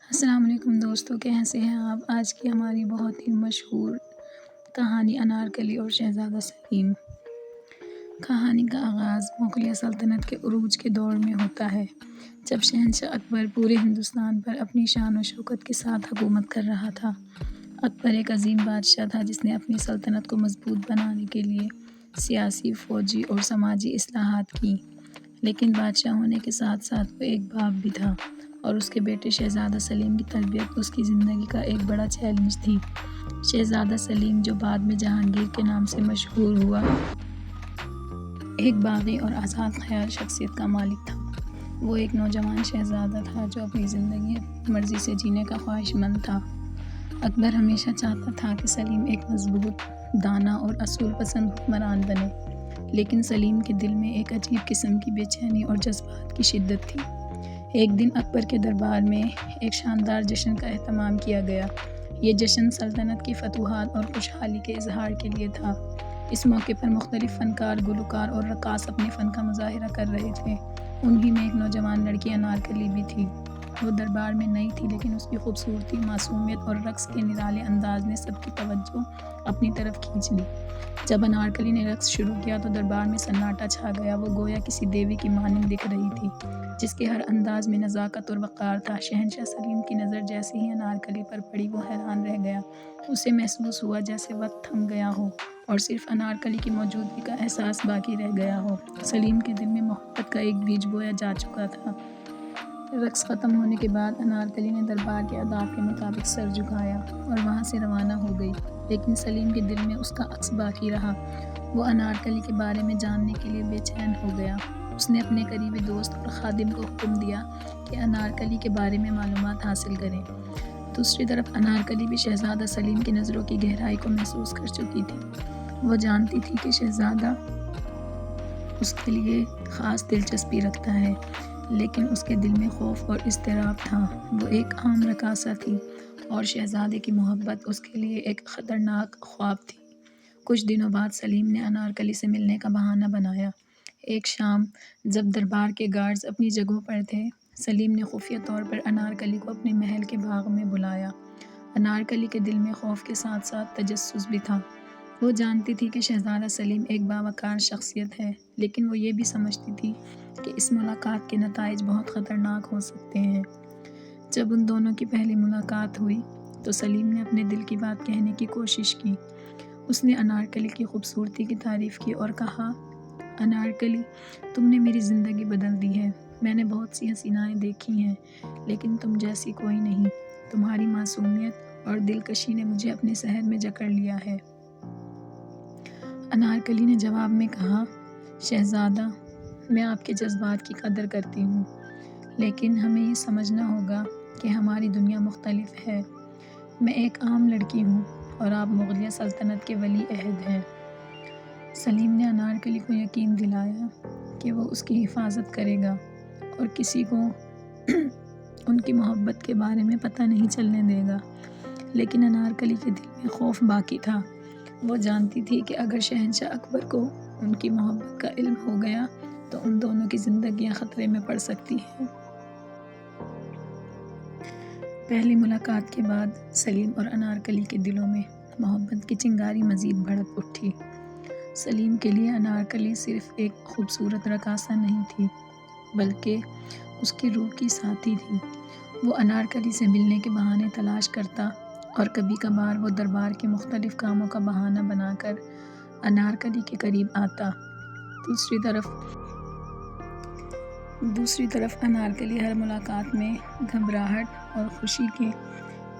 السلام علیکم دوستو، کیسے ہیں آپ؟ آج کی ہماری بہت ہی مشہور کہانی انارکلی اور شہزادہ سلیم۔ کہانی کا آغاز مغلیہ سلطنت کے عروج کے دور میں ہوتا ہے، جب شہنشاہ اکبر پورے ہندوستان پر اپنی شان و شوکت کے ساتھ حکومت کر رہا تھا۔ اکبر ایک عظیم بادشاہ تھا جس نے اپنی سلطنت کو مضبوط بنانے کے لیے سیاسی، فوجی اور سماجی اصلاحات کیں، لیکن بادشاہ ہونے کے ساتھ ساتھ وہ ایک باپ بھی تھا، اور اس کے بیٹے شہزادہ سلیم کی تربیت اس کی زندگی کا ایک بڑا چیلنج تھی۔ شہزادہ سلیم، جو بعد میں جہانگیر کے نام سے مشہور ہوا، ایک باغی اور آزاد خیال شخصیت کا مالک تھا۔ وہ ایک نوجوان شہزادہ تھا جو اپنی زندگی اپنی مرضی سے جینے کا خواہشمند تھا۔ اکبر ہمیشہ چاہتا تھا کہ سلیم ایک مضبوط، دانا اور اصول پسند حکمران بنے، لیکن سلیم کے دل میں ایک عجیب قسم کی بے چینی اور جذبات کی شدت تھی۔ ایک دن اکبر کے دربار میں ایک شاندار جشن کا اہتمام کیا گیا۔ یہ جشن سلطنت کی فتوحات اور خوشحالی کے اظہار کے لیے تھا۔ اس موقع پر مختلف فنکار، گلوکار اور رقاص اپنے فن کا مظاہرہ کر رہے تھے۔ انہی میں ایک نوجوان لڑکی انارکلی بھی تھی۔ وہ دربار میں نئی تھی، لیکن اس کی خوبصورتی، معصومیت اور رقص کے نرالے انداز نے سب کی توجہ اپنی طرف کھینچ لی۔ جب انارکلی نے رقص شروع کیا تو دربار میں سناٹا چھا گیا۔ وہ گویا کسی دیوی کی مانند دکھ رہی تھی، جس کے ہر انداز میں نزاکت اور وقار تھا۔ شہنشاہ سلیم کی نظر جیسے ہی انارکلی پر پڑی، وہ حیران رہ گیا۔ اسے محسوس ہوا جیسے وقت تھم گیا ہو اور صرف انارکلی کی موجودگی کا احساس باقی رہ گیا ہو۔ سلیم کے دل میں محبت کا ایک بیج بویا جا چکا تھا۔ رقص ختم ہونے کے بعد انارکلی نے دربار کے آداب کے مطابق سر جھکایا اور وہاں سے روانہ ہو گئی، لیکن سلیم کے دل میں اس کا عکس باقی رہا۔ وہ انارکلی کے بارے میں جاننے کے لیے بے چین ہو گیا۔ اس نے اپنے قریبی دوست اور خادم کو حکم دیا کہ انارکلی کے بارے میں معلومات حاصل کریں۔ دوسری طرف انارکلی بھی شہزادہ سلیم کی نظروں کی گہرائی کو محسوس کر چکی تھی۔ وہ جانتی تھی کہ شہزادہ اس کے لیے خاص دلچسپی رکھتا ہے، لیکن اس کے دل میں خوف اور اضطراب تھا۔ وہ ایک عام رقاصہ تھی، اور شہزادے کی محبت اس کے لیے ایک خطرناک خواب تھی۔ کچھ دنوں بعد سلیم نے انارکلی سے ملنے کا بہانہ بنایا۔ ایک شام، جب دربار کے گارڈز اپنی جگہوں پر تھے، سلیم نے خفیہ طور پر انارکلی کو اپنے محل کے باغ میں بلایا۔ انارکلی کے دل میں خوف کے ساتھ ساتھ تجسس بھی تھا۔ وہ جانتی تھی کہ شہزادہ سلیم ایک باوقار شخصیت ہے، لیکن وہ یہ بھی سمجھتی تھی کہ اس ملاقات کے نتائج بہت خطرناک ہو سکتے ہیں۔ جب ان دونوں کی پہلی ملاقات ہوئی تو سلیم نے اپنے دل کی بات کہنے کی کوشش کی۔ اس نے انارکلی کی خوبصورتی کی تعریف کی اور کہا، انارکلی، تم نے میری زندگی بدل دی ہے۔ میں نے بہت سی حسینائیں دیکھی ہیں، لیکن تم جیسی کوئی نہیں۔ تمہاری معصومیت اور دلکشی نے مجھے اپنے سحر میں جکڑ لیا ہے۔ انارکلی نے جواب میں کہا، شہزادہ، میں آپ کے جذبات کی قدر کرتی ہوں، لیکن ہمیں یہ سمجھنا ہوگا کہ ہماری دنیا مختلف ہے۔ میں ایک عام لڑکی ہوں اور آپ مغلیہ سلطنت کے ولی عہد ہیں۔ سلیم نے انارکلی کو یقین دلایا کہ وہ اس کی حفاظت کرے گا اور کسی کو ان کی محبت کے بارے میں پتہ نہیں چلنے دے گا، لیکن انارکلی کے دل میں خوف باقی تھا۔ وہ جانتی تھی کہ اگر شہنشاہ اکبر کو ان کی محبت کا علم ہو گیا تو ان دونوں کی زندگیاں خطرے میں پڑ سکتی ہیں۔ پہلی ملاقات کے بعد سلیم اور انارکلی کے دلوں میں محبت کی چنگاری مزید بھڑک اٹھی۔ سلیم کے لیے انارکلی صرف ایک خوبصورت رقاصہ نہیں تھی، بلکہ اس کی روح کی ساتھی تھی۔ وہ انارکلی سے ملنے کے بہانے تلاش کرتا اور کبھی کبھار وہ دربار کے مختلف کاموں کا بہانہ بنا کر انارکلی کے قریب آتا۔ دوسری طرف انارکلی ہر ملاقات میں گھبراہٹ اور خوشی کے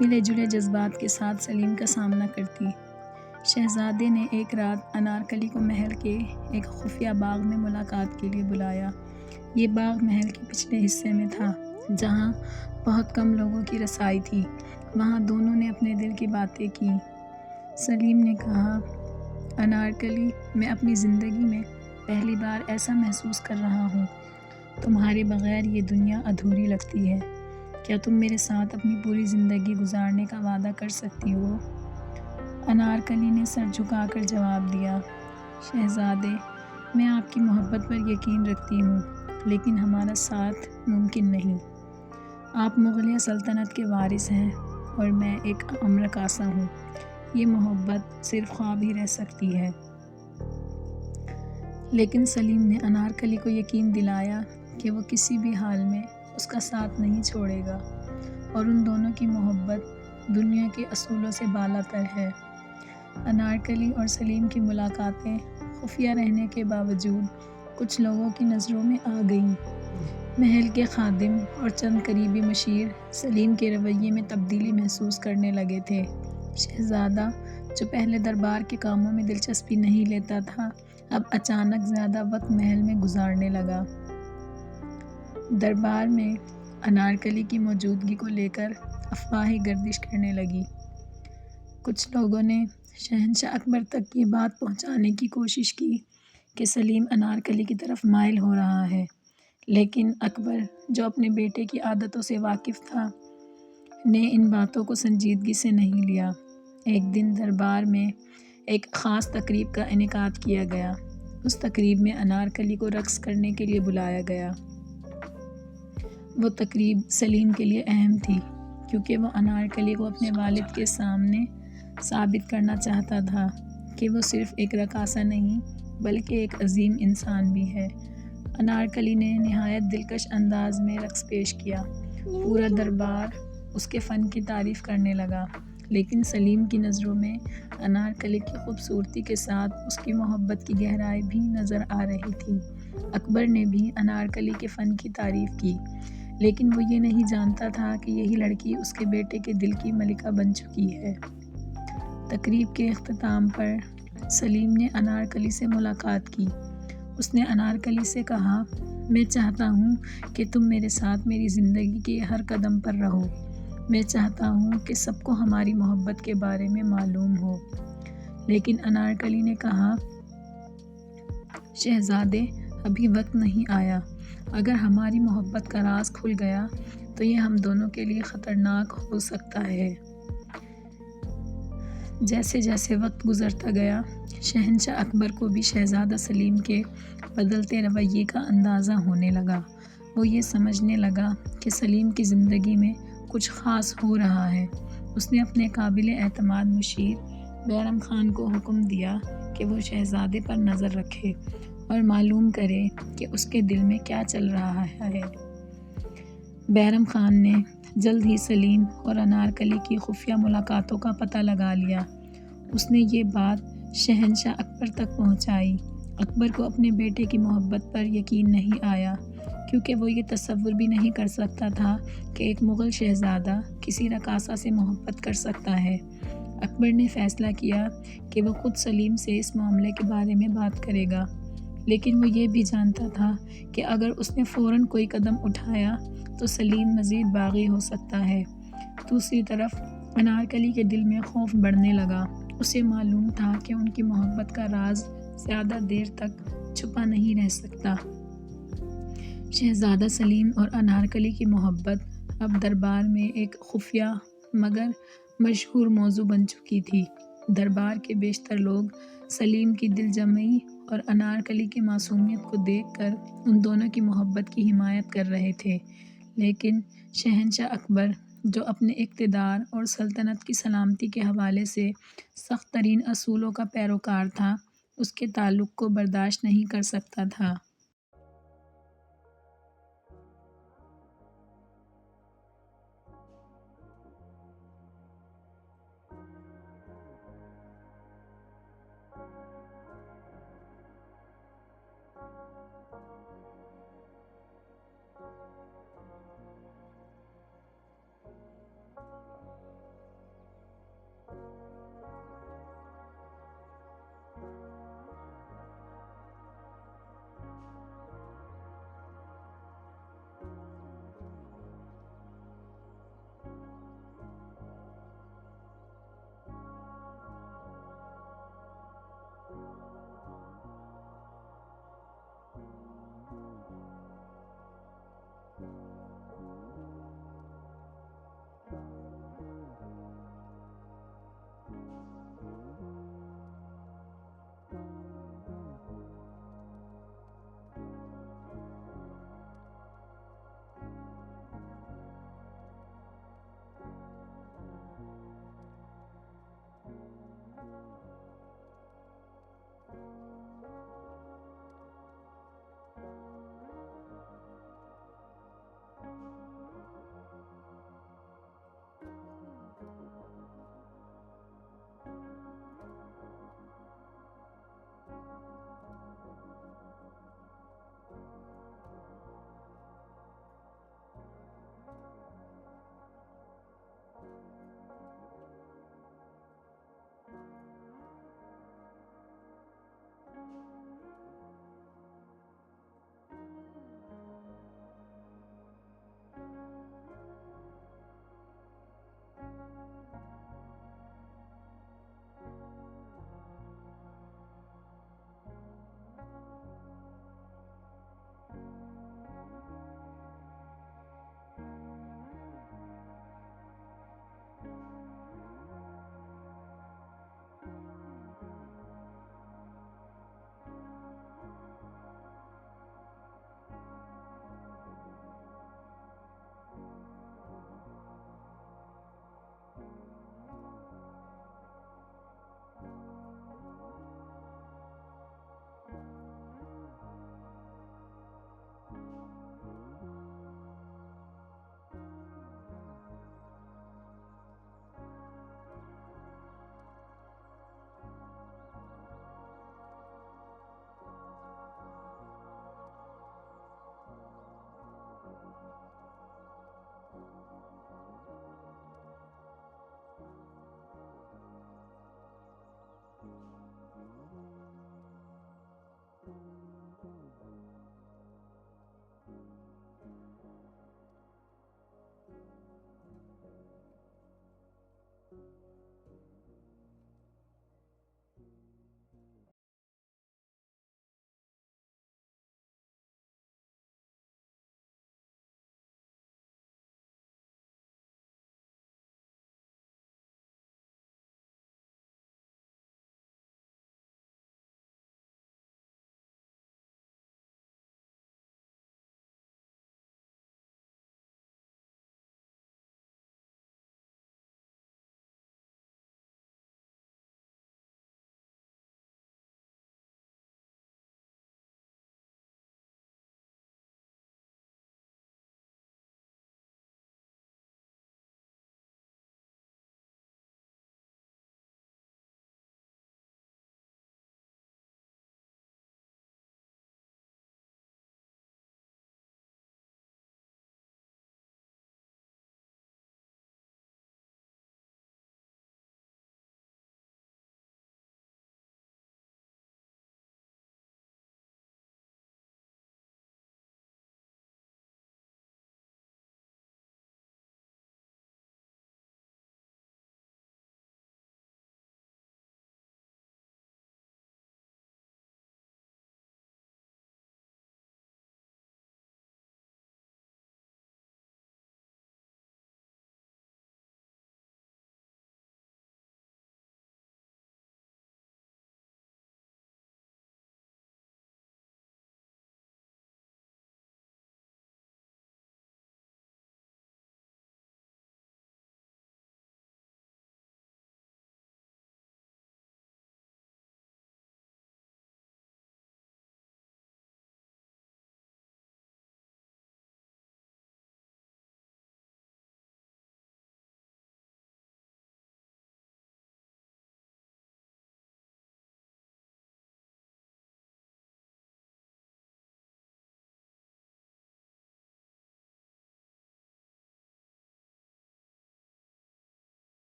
ملے جلے جذبات کے ساتھ سلیم کا سامنا کرتی۔ شہزادے نے ایک رات انارکلی کو محل کے ایک خفیہ باغ میں ملاقات کے لیے بلایا۔ یہ باغ محل کے پچھلے حصے میں تھا، جہاں بہت کم لوگوں کی رسائی تھی۔ وہاں دونوں نے اپنے دل کی باتیں کیں۔ سلیم نے کہا، انارکلی، میں اپنی زندگی میں پہلی بار ایسا محسوس کر رہا ہوں۔ تمہارے بغیر یہ دنیا ادھوری لگتی ہے۔ کیا تم میرے ساتھ اپنی پوری زندگی گزارنے کا وعدہ کر سکتی ہو؟ انارکلی نے سر جھکا کر جواب دیا، شہزادے، میں آپ کی محبت پر یقین رکھتی ہوں، لیکن ہمارا ساتھ ممکن نہیں۔ آپ مغلیہ سلطنت کے وارث ہیں اور میں ایک عام رقاصہ ہوں۔ یہ محبت صرف خواب ہی رہ سکتی ہے۔ لیکن سلیم نے انارکلی کو یقین دلایا کہ وہ کسی بھی حال میں اس کا ساتھ نہیں چھوڑے گا اور ان دونوں کی محبت دنیا کے اصولوں سے بالا تر ہے۔ انارکلی اور سلیم کی ملاقاتیں خفیہ رہنے کے باوجود کچھ لوگوں کی نظروں میں آ گئیں۔ محل کے خادم اور چند قریبی مشیر سلیم کے رویے میں تبدیلی محسوس کرنے لگے تھے۔ شہزادہ، جو پہلے دربار کے کاموں میں دلچسپی نہیں لیتا تھا، اب اچانک زیادہ وقت محل میں گزارنے لگا۔ دربار میں انارکلی کی موجودگی کو لے کر افواہیں گردش کرنے لگیں۔ کچھ لوگوں نے شہنشاہ اکبر تک یہ بات پہنچانے کی کوشش کی کہ سلیم انارکلی کی طرف مائل ہو رہا ہے، لیکن اکبر، جو اپنے بیٹے کی عادتوں سے واقف تھا، نے ان باتوں کو سنجیدگی سے نہیں لیا۔ ایک دن دربار میں ایک خاص تقریب کا انعقاد کیا گیا۔ اس تقریب میں انارکلی کو رقص کرنے کے لیے بلایا گیا۔ وہ تقریب سلیم کے لیے اہم تھی کیونکہ وہ انارکلی کو اپنے والد کے سامنے ثابت کرنا چاہتا تھا کہ وہ صرف ایک رقاصہ نہیں بلکہ ایک عظیم انسان بھی ہے۔ انارکلی نے نہایت دلکش انداز میں رقص پیش کیا۔ پورا دربار اس کے فن کی تعریف کرنے لگا، لیکن سلیم کی نظروں میں انارکلی کی خوبصورتی کے ساتھ اس کی محبت کی گہرائی بھی نظر آ رہی تھی۔ اکبر نے بھی انارکلی کے فن کی تعریف کی، لیکن وہ یہ نہیں جانتا تھا کہ یہی لڑکی اس کے بیٹے کے دل کی ملکہ بن چکی ہے۔ تقریب کے اختتام پر سلیم نے انارکلی سے ملاقات کی۔ اس نے انارکلی سے کہا، میں چاہتا ہوں کہ تم میرے ساتھ میری زندگی کے ہر قدم پر رہو۔ میں چاہتا ہوں کہ سب کو ہماری محبت کے بارے میں معلوم ہو۔ لیکن انارکلی نے کہا، شہزادے، ابھی وقت نہیں آیا۔ اگر ہماری محبت کا راز کھل گیا تو یہ ہم دونوں کے لیے خطرناک ہو سکتا ہے۔ جیسے جیسے وقت گزرتا گیا، شہنشاہ اکبر کو بھی شہزادہ سلیم کے بدلتے رویے کا اندازہ ہونے لگا۔ وہ یہ سمجھنے لگا کہ سلیم کی زندگی میں کچھ خاص ہو رہا ہے۔ اس نے اپنے قابل اعتماد مشیر بیرم خان کو حکم دیا کہ وہ شہزادے پر نظر رکھے اور معلوم کرے کہ اس کے دل میں کیا چل رہا ہے۔ بیرم خان نے جلد ہی سلیم اور انارکلی کی خفیہ ملاقاتوں کا پتہ لگا لیا۔ اس نے یہ بات شہنشاہ اکبر تک پہنچائی۔ اکبر کو اپنے بیٹے کی محبت پر یقین نہیں آیا، کیونکہ وہ یہ تصور بھی نہیں کر سکتا تھا کہ ایک مغل شہزادہ کسی رقاصہ سے محبت کر سکتا ہے۔ اکبر نے فیصلہ کیا کہ وہ خود سلیم سے اس معاملے کے بارے میں بات کرے گا، لیکن وہ یہ بھی جانتا تھا کہ اگر اس نے فوراً کوئی قدم اٹھایا تو سلیم مزید باغی ہو سکتا ہے۔ دوسری طرف انارکلی کے دل میں خوف بڑھنے لگا۔ اسے معلوم تھا کہ ان کی محبت کا راز زیادہ دیر تک چھپا نہیں رہ سکتا۔ شہزادہ سلیم اور انارکلی کی محبت اب دربار میں ایک خفیہ مگر مشہور موضوع بن چکی تھی۔ دربار کے بیشتر لوگ سلیم کی دل جمعی اور انارکلی کی معصومیت کو دیکھ کر ان دونوں کی محبت کی حمایت کر رہے تھے، لیکن شہنشاہ اکبر، جو اپنے اقتدار اور سلطنت کی سلامتی کے حوالے سے سخت ترین اصولوں کا پیروکار تھا، اس کے تعلق کو برداشت نہیں کر سکتا تھا۔